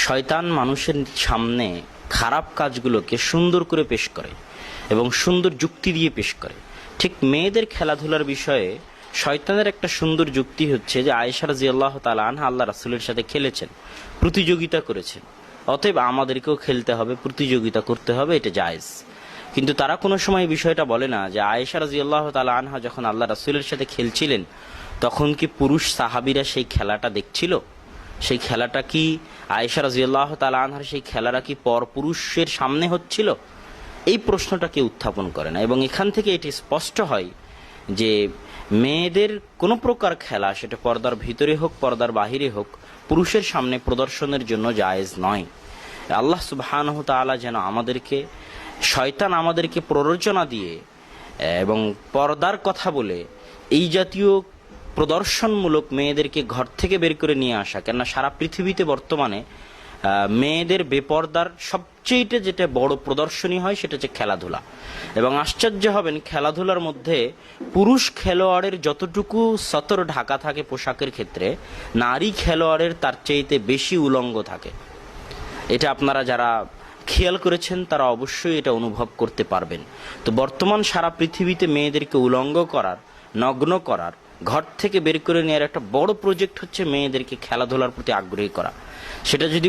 শয়তান মানুষের সামনে খারাপ কাজগুলোকে সুন্দর করে পেশ করে এবং সুন্দর যুক্তি দিয়ে পেশ করে। ঠিক মেয়েদের খেলাধুলার বিষয়ে শয়তানের একটা সুন্দর যুক্তি হচ্ছে যে আয়েশা রাদিয়াল্লাহু তাআলা আনহা আল্লাহ রাসূলের সাথে খেলেছেন, প্রতিযোগিতা করেছেন, অতএব আমাদেরকেও খেলতে হবে, প্রতিযোগিতা করতে হবে, এটা জায়েজ। কিন্তু তারা কোনো সময় বিষয়টা বলে না যে আয়েশা রাদিয়াল্লাহু তাআলা আনহা যখন আল্লাহ রাসূলের সাথে খেলছিলেন তখন কি পুরুষ সাহাবীরা সেই খেলাটা দেখছিল? সেই খেলাটা কি আয়েশা রাদিয়াল্লাহু তাআলা আনহার সেই খেলাটা কি পরপুরুষের সামনে হচ্ছিল? এই প্রশ্নটা কেউ উত্থাপন করে না। এবং এখান থেকে এটি স্পষ্ট হয় যে মেয়েদের কোনো প্রকার খেলা, সেটা পর্দার ভিতরে হোক পর্দার বাহিরে হোক, পুরুষের সামনে প্রদর্শনের জন্য জায়েজ নয়। আল্লাহ সুবহানাহু তাআলা যেন আমাদেরকে, শয়তান আমাদেরকে প্ররোচনা দিয়ে এবং পর্দার কথা বলে এই জাতীয় প্রদর্শনমূলক মেয়েদেরকে ঘর থেকে বের করে নিয়ে আসা। কেননা সারা পৃথিবীতে বর্তমানে মেয়েদের বেপর্দার সবচেয়ে যেটা বড় প্রদর্শনী হয় সেটা হচ্ছে খেলাধুলা। এবং আশ্চর্য হবেন, খেলাধুলার মধ্যে পুরুষ খেলোয়াড়ের যতটুকু সতর ঢাকা থাকে পোশাকের ক্ষেত্রে, নারী খেলোয়াড়ের তার চাইতে বেশি উলঙ্গ থাকে। এটা আপনারা যারা খেয়াল করেছেন তারা অবশ্যই এটা অনুভব করতে পারবেন। তো বর্তমান সারা পৃথিবীতে মেয়েদেরকে উলঙ্গ করার, নগ্ন করার, ঘর থেকে বের করে নেওয়ার একটা বড় প্রজেক্ট হচ্ছে মেয়েদেরকে খেলাধুলার প্রতি আগ্রহী করা। সেটা যদি